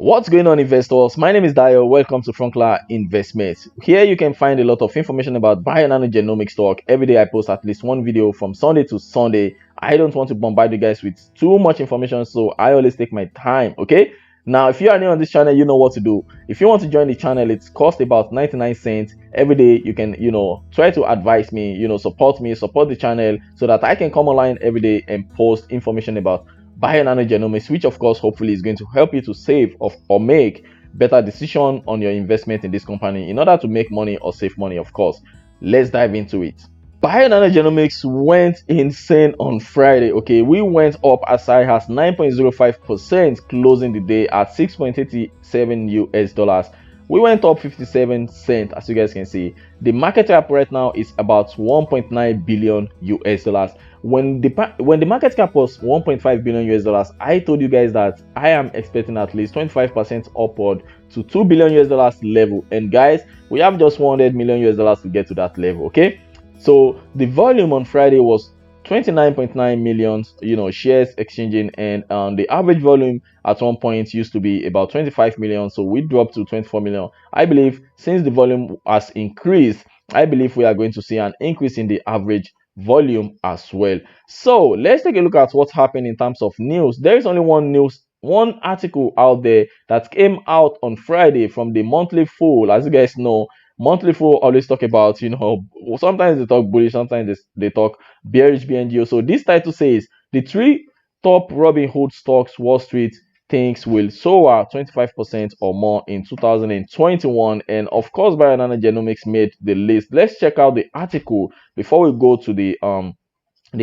What's going on, investors? My name is Dayo. Welcome to Frunkla Investment. Here you can find a lot of information about Bionano Genomics stock. Every day I post at least one video from Sunday to Sunday. I don't want to bombard you guys with too much information, so I always take my time, okay? Now, if you are new on this channel, you know what to do. If you want to join the channel, it's cost about 99 cents. Every day you can, try to advise me, support me, support the channel so that I can come online every day and post information about Bionano Genomics, which of course hopefully is going to help you to save or make better decision on your investment in this company in order to make money or save money, of course. Let's dive into it. Bionano Genomics went insane on Friday. Okay, we went up as high as 9.05%, closing the day at 6.87 US dollars. We went up 57 cents, as you guys can see. The market cap right now is about 1.9 billion US dollars. When the market cap was 1.5 billion US dollars, I told you guys that I am expecting at least 25% upward to 2 billion US dollars level. And guys, we have just 100 million US dollars to get to that level. Okay, so the volume on Friday was 29.9 million, shares exchanging, and the average volume at one point used to be about 25 million. So we dropped to 24 million. I believe since the volume has increased, I believe we are going to see an increase in the average volume as well. So let's take a look at what's happened in terms of news. There is only one article out there that came out on Friday from the Monthly Fool. As you guys know, Monthly Fool always talk about, sometimes they talk bullish, sometimes they talk bearish Bngo. So this title says the three top Robinhood stocks Wall Street thinks will soar 25% or more in 2021. And of course, Bionano Genomics made the list. Let's check out the article before we go to the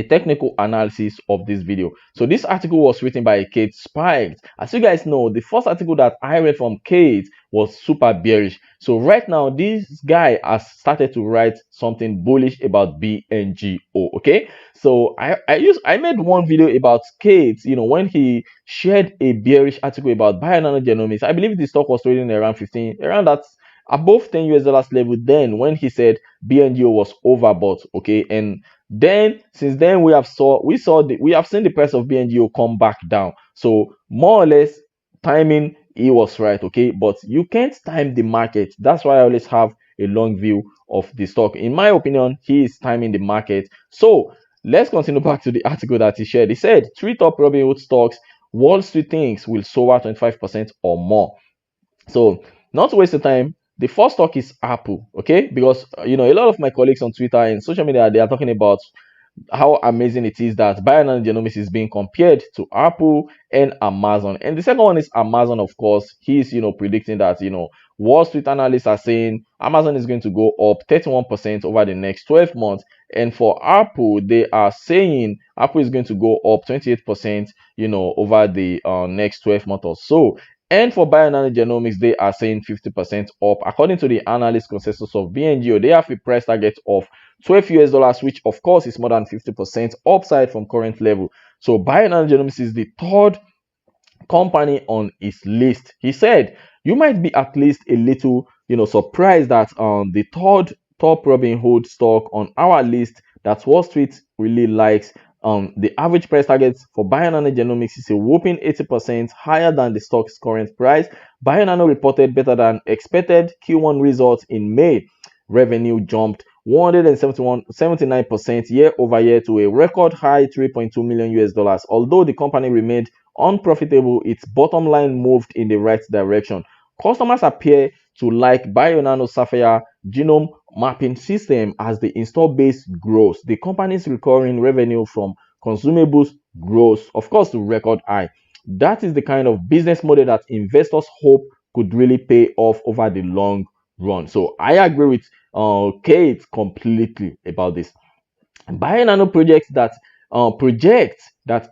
technical analysis of this video. So this article was written by Kate Spikes. As you guys know, the first article that I read from Kate was super bearish. So right now, this guy has started to write something bullish about Bngo. Okay, so I made one video about Kate, when he shared a bearish article about Bionano Genomics. I believe the stock was trading around around that above 10 US dollars level then, when he said Bngo was overbought. Okay, and then since then we have seen the price of Bngo come back down. So more or less timing, he was right. Okay, but you can't time the market. That's why I always have a long view of the stock. In my opinion, he is timing the market. So let's continue back to the article that he shared. He said three top Robinhood stocks Wall Street thinks will soar 25% or more. So not to waste the time, the first stock is Apple. Okay, because a lot of my colleagues on Twitter and social media, they are talking about how amazing it is that Bionano Genomics is being compared to Apple and Amazon. And the second one is Amazon, of course. He's, predicting that, Wall Street analysts are saying Amazon is going to go up 31% over the next 12 months. And for Apple, they are saying Apple is going to go up 28%, over the next 12 months or so. And for Bionano Genomics, they are saying 50% up. According to the analyst consensus of Bngo, they have a price target of 12 US dollars, which of course is more than 50% upside from current level. So Bionano Genomics is the third company on his list. He said you might be at least a little, surprised that the third top Robinhood stock on our list that Wall Street really likes. The average price target for Bionano Genomics is a whopping 80% higher than the stock's current price. Bionano reported better than expected Q1 results in May. Revenue jumped 179% year over year to a record high 3.2 million US dollars. Although the company remained unprofitable, its bottom line moved in the right direction. Customers appear to like Bionano Sapphire genome mapping system as the install base grows. The company's recurring revenue from consumables grows, of course, to record high. That is the kind of business model that investors hope could really pay off over the long run. So I agree with Kate completely about this. Bionano projects that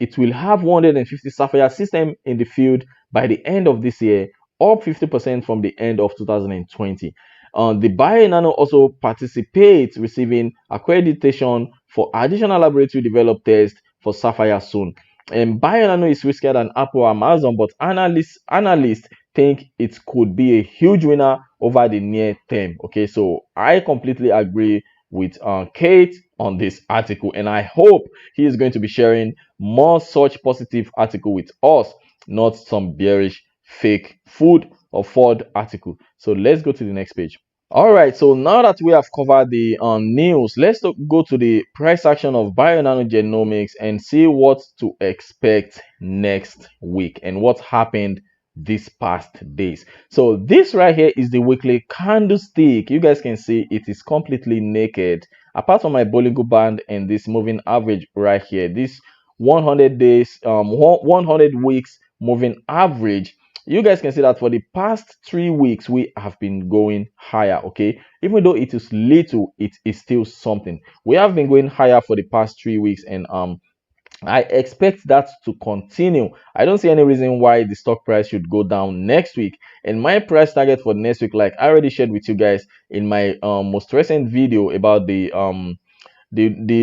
it will have 150 Sapphire system in the field by the end of this year, up 50% from the end of 2020. The Bionano also participates receiving accreditation for additional laboratory developed tests for Sapphire soon. And Bionano is riskier than Apple or Amazon, but analysts think it could be a huge winner over the near term. Okay, so I completely agree with Kate on this article, and I hope he is going to be sharing more such positive article with us, not some bearish fake food or fraud article. So let's go to the next page. All right, so now that we have covered the news, let's go to the price action of Bionano Genomics and see what to expect next week and what happened these past days. So this right here is the weekly candlestick. You guys can see it is completely naked. Apart from my Bngo band and this moving average right here, this 100 days, 100 weeks moving average, you guys can see that for the past 3 weeks we have been going higher. Okay, even though it is little, it is still something. We have been going higher for the past 3 weeks, and I expect that to continue. I don't see any reason why the stock price should go down next week. And my price target for next week, like I already shared with you guys in my most recent video about the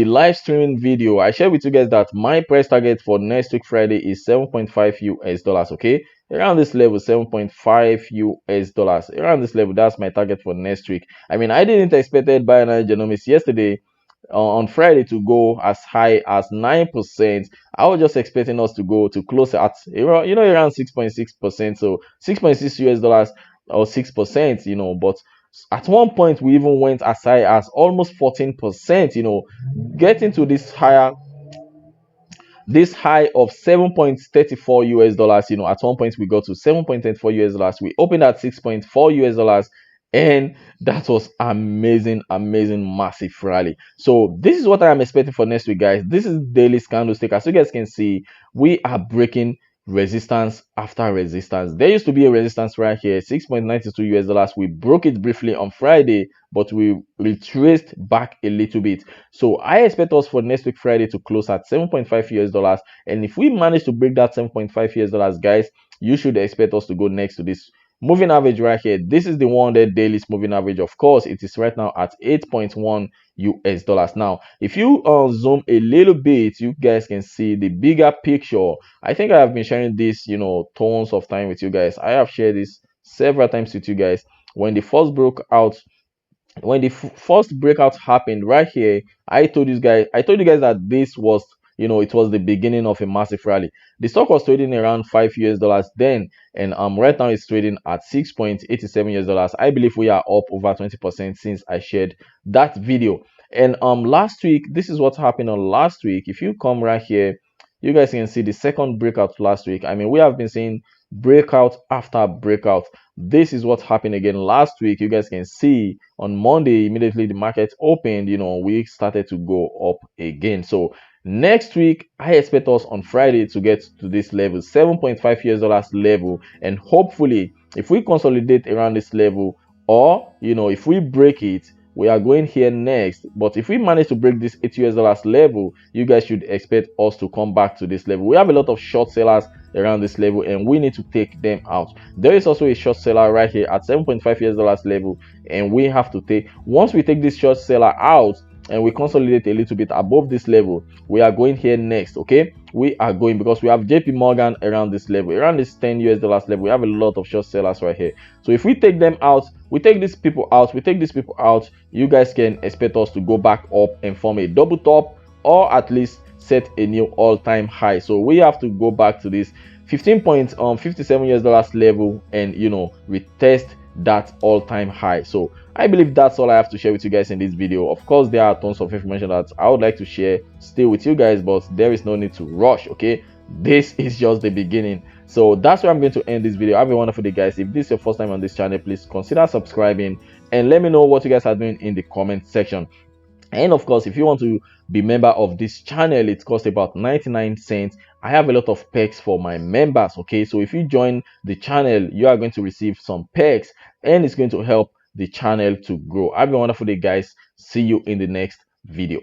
live streaming video, I shared with you guys that my price target for next week Friday is 7.5 US dollars. Okay, around this level, 7.5 US dollars, around this level, that's my target for next week. I mean, I didn't expect Bionano Genomics yesterday on Friday to go as high as 9%. I was just expecting us to go to close at around, around 6.6%. So 6.6 US dollars or 6%, but at one point we even went as high as almost 14%, getting to this high of 7.34 US dollars. At one point we got to 7.34 US dollars. We opened at 6.4 US dollars, and that was amazing, amazing, massive rally. So this is what I am expecting for next week, guys. This is daily candlestick. As you guys can see, we are breaking resistance after resistance. There used to be a resistance right here, 6.92 US dollars. We broke it briefly on Friday, but we retraced back a little bit. So I expect us for next week Friday to close at 7.5 US dollars. And if we manage to break that 7.5 US dollars, guys, you should expect us to go next to this moving average right here. This is the 100 daily moving average. Of course, it is right now at 8.1 US dollars. Now, if you zoom a little bit, you guys can see the bigger picture. I think I have been sharing this, tons of time with you guys. I have shared this several times with you guys. When the first broke out, when the first breakout happened right here, I told you guys that this was, it was the beginning of a massive rally. The stock was trading around 5 US dollars then, and right now it's trading at 6.87 US dollars. I believe we are up over 20% since I shared that video. And last week, this is what happened on last week. If you come right here, you guys can see the second breakout last week. I mean, we have been seeing breakout after breakout. This is what happened again last week. You guys can see on Monday, immediately the market opened, we started to go up again. So next week, I expect us on Friday to get to this level, 7.5 US dollars level. And hopefully, if we consolidate around this level, or if we break it, we are going here next. But if we manage to break this 8 US dollars level, you guys should expect us to come back to this level. We have a lot of short sellers around this level, and we need to take them out. There is also a short seller right here at 7.5 US dollars level, and we have to take, once we take this short seller out and we consolidate a little bit above this level, we are going here next. Okay, we are going, because we have JP Morgan around this level, around this 10 US dollars level. We have a lot of short sellers right here. So if we take them out, we take these people out, you guys can expect us to go back up and form a double top, or at least set a new all-time high. So we have to go back to this 15.57 US dollars level and retest that all-time high. So I believe that's all I have to share with you guys in this video. Of course, there are tons of information that I would like to share still with you guys, but there is no need to rush. Okay, this is just the beginning. So that's where I'm going to end this video. Have a wonderful day, guys. If this is your first time on this channel, please consider subscribing and let me know what you guys are doing in the comment section. And of course, if you want to be member of this channel, it costs about 99 cents. I have a lot of perks for my members. Okay, so if you join the channel, you are going to receive some perks, and it's going to help the channel to grow. Have a wonderful day, guys. See you in the next video.